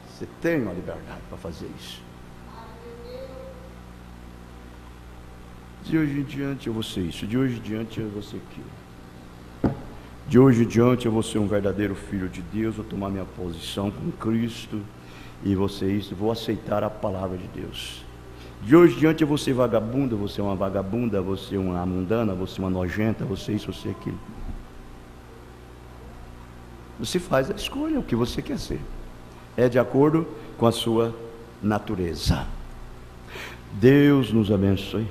Você tem uma liberdade para fazer isso. De hoje em diante eu vou ser isso. De hoje em diante eu vou ser aquilo. De hoje em diante eu vou ser um verdadeiro filho de Deus. Vou tomar minha posição com Cristo. E vou ser isso. Vou aceitar a palavra de Deus. De hoje em diante eu vou ser vagabunda. Vou ser uma vagabunda. Vou ser uma mundana. Vou ser uma nojenta. Vou ser isso, vou ser aquilo. Você faz a escolha, o que você quer ser. É de acordo com a sua natureza. Deus nos abençoe.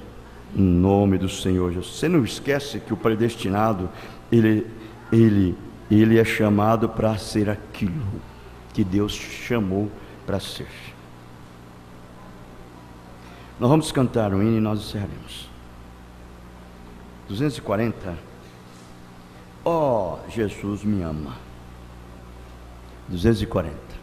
Em nome do Senhor Jesus. Você não esquece que o predestinado, ele é chamado para ser aquilo que Deus chamou para ser. Nós vamos cantar um hino e nós encerraremos. 240. Ó, Jesus me ama. 240.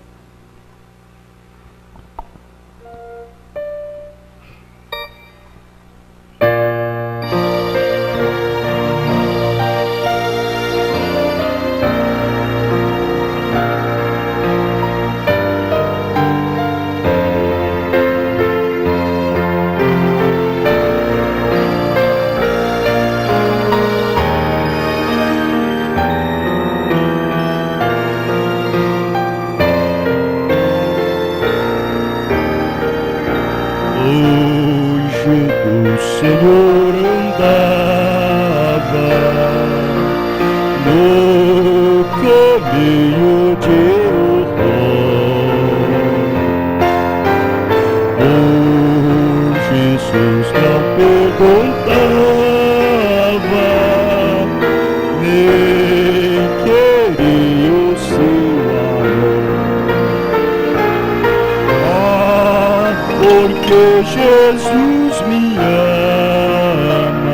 Jesus me ama,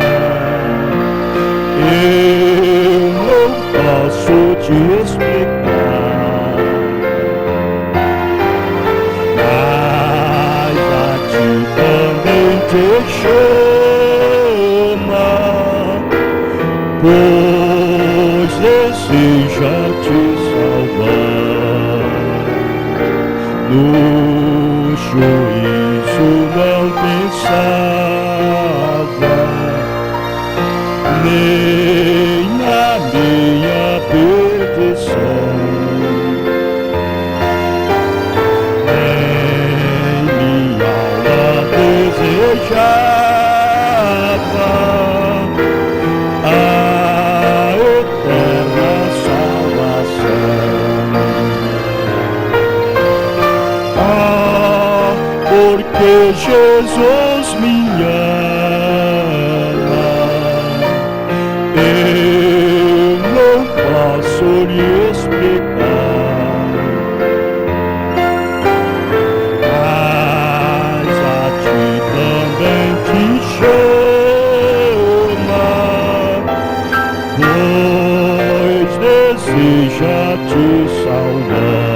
eu não posso te explicar, mas a ti também te chama, pois deseja te salvar. No juízo não pensava, nem na minha perdição, nem minha alma desejava a eterna salvação. Porque Jesus me ama, eu não posso lhe explicar, mas a ti também te chama, pois deseja te salvar.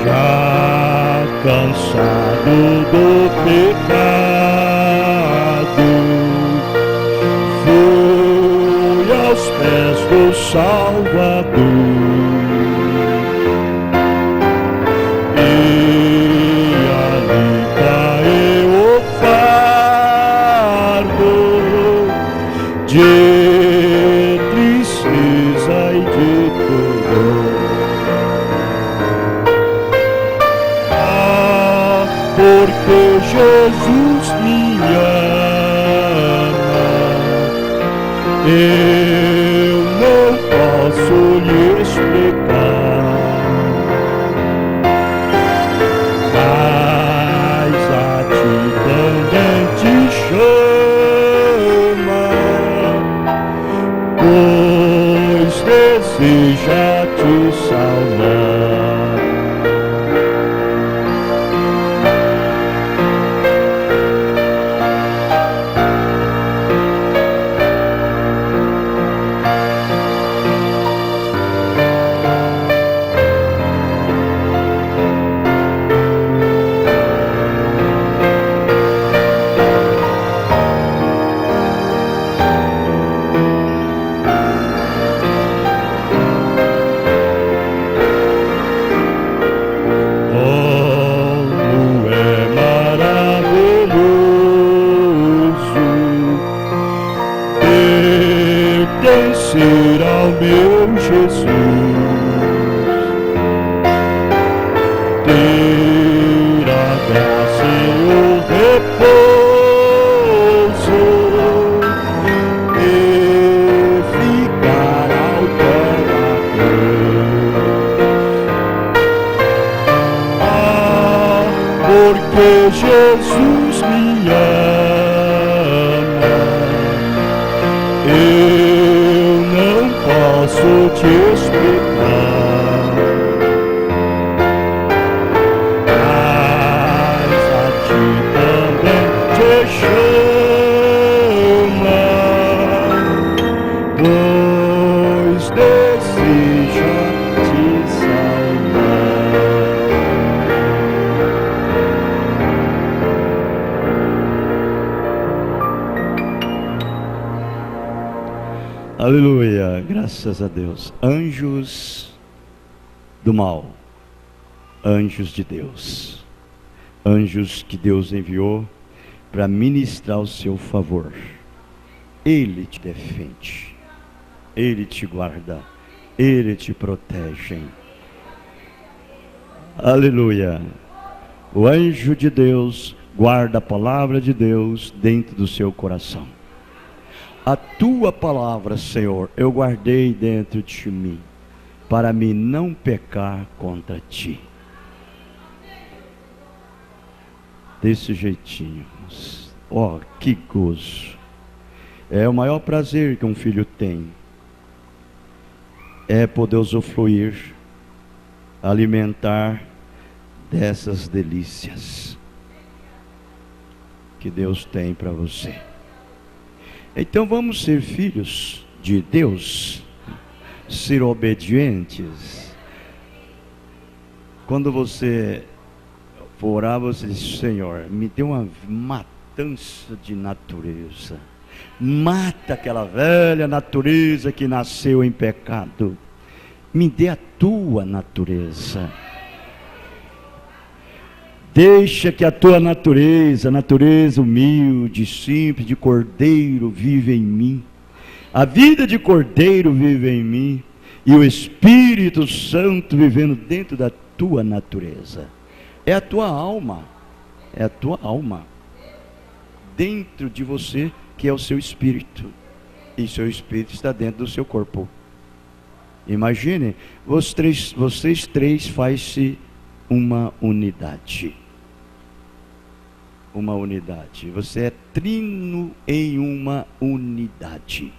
Já cansado do pecado, fui aos pés do Salvador, e ali caiu o fardo de tristeza e de dor. Porque Jesus me ama, eu não posso lhe explicar, mas a ti também te chama, pois deseja te salvar. Pertencer ao meu Jesus, ter a graça e o repouso, e ficar ao pé da cruz. Porque Jesus me ama, eu não posso te explicar, mas a ti também te chama, pois deseja te salvar. Aleluia, graças a Deus. Anjos do mal, anjos de Deus, anjos que Deus enviou para ministrar o seu favor. Ele te defende, Ele te guarda, Ele te protege. Aleluia. O anjo de Deus guarda a palavra de Deus dentro do seu coração. A tua palavra, Senhor, eu guardei dentro de mim, para mim não pecar contra ti. Desse jeitinho. Ó, que gozo. É o maior prazer que um filho tem. É poder usufruir, alimentar dessas delícias que Deus tem para você. Então vamos ser filhos de Deus, ser obedientes. Quando você for orar, você diz: Senhor, me dê uma matança de natureza. Mata aquela velha natureza que nasceu em pecado. Me dê a tua natureza. Deixa que a tua natureza, humilde, simples, de cordeiro, vive em mim. A vida de cordeiro vive em mim. E o Espírito Santo vivendo dentro da tua natureza. É a tua alma. É a tua alma. Dentro de você, que é o seu espírito. E seu espírito está dentro do seu corpo. Imagine, vocês três fazem uma unidade. Uma unidade. Você é trino em uma unidade.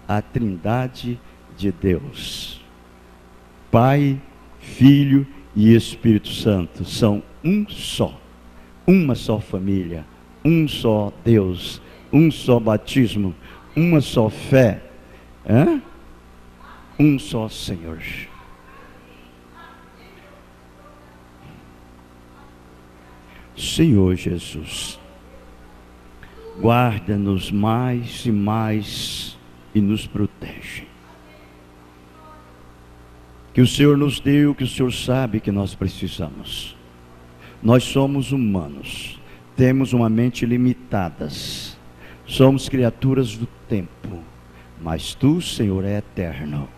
A Trindade de Deus. Pai, Filho e Espírito Santo são um só. Uma só família. Um só Deus. Um só batismo. Uma só fé. Um só Senhor. Senhor Jesus, guarda-nos mais e mais e nos protege. Que o Senhor nos deu, que o Senhor sabe que nós precisamos. Nós somos humanos, temos uma mente limitada, somos criaturas do tempo, mas Tu, Senhor, é eterno.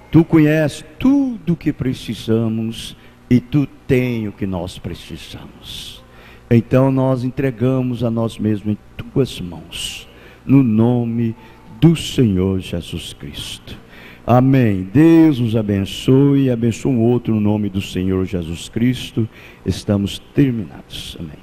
Tu conheces tudo o que precisamos e Tu tem o que nós precisamos. Então nós entregamos a nós mesmos em Tuas mãos, no nome do Senhor Jesus Cristo. Amém. Deus nos abençoe e abençoe um outro no nome do Senhor Jesus Cristo. Estamos terminados. Amém.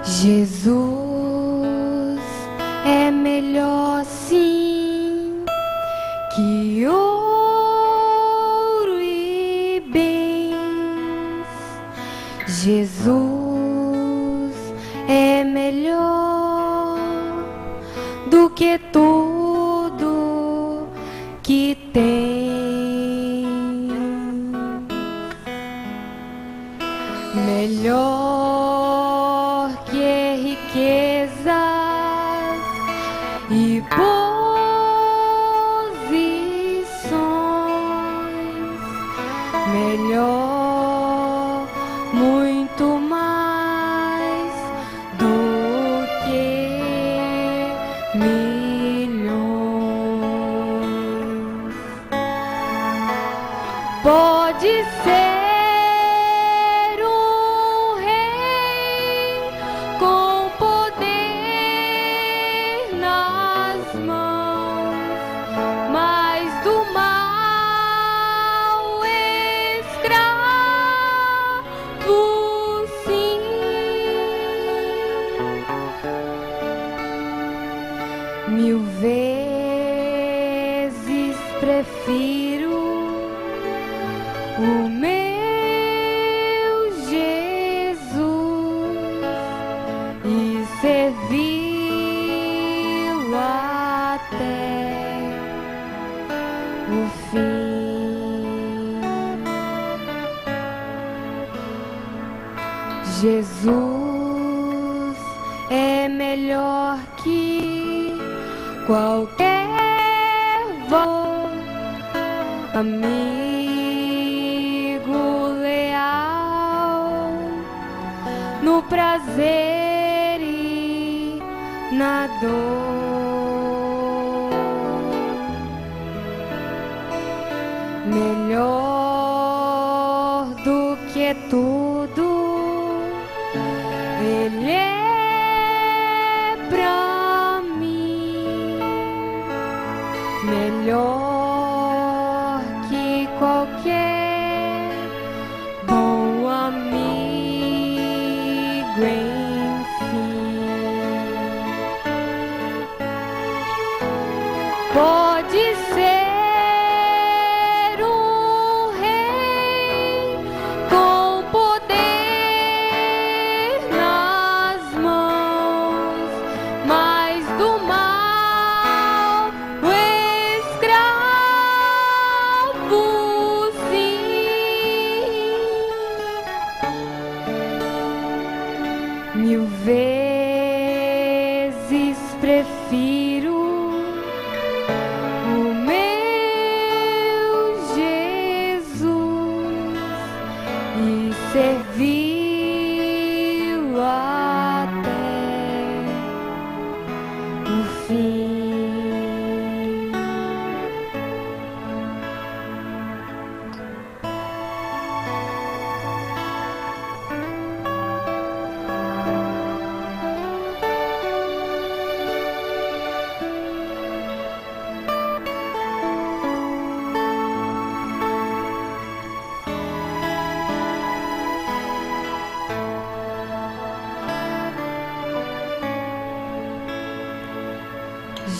Jesus é melhor sim que ouro e bens. Jesus é melhor do que tudo que tem. Melhor que riquezas e posições, melhor, muito mais do que milhões. Pode ser mil vezes prefiro o meu Jesus e servi-lo até o fim. Jesus é melhor que qualquer amigo leal, no prazer e na dor. Melhor do que tudo, Ele é pra mim. enfim. Pode ser um rei com poder nas mãos, mas do mal o escravo sim. 1000 vezes prefiro o meu Jesus e servi-lo até o fim.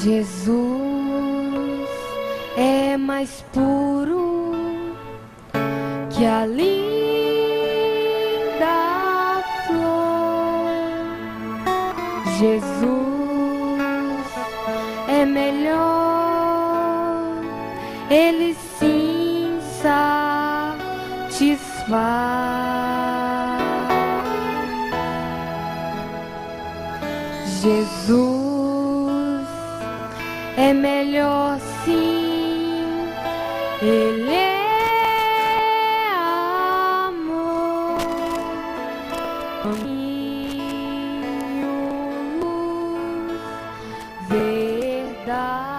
Jesus é mais puro que a linda flor. Jesus é melhor, Ele sim satisfaz. Jesus é melhor sim, Ele é amor, caminho, luz, verdade.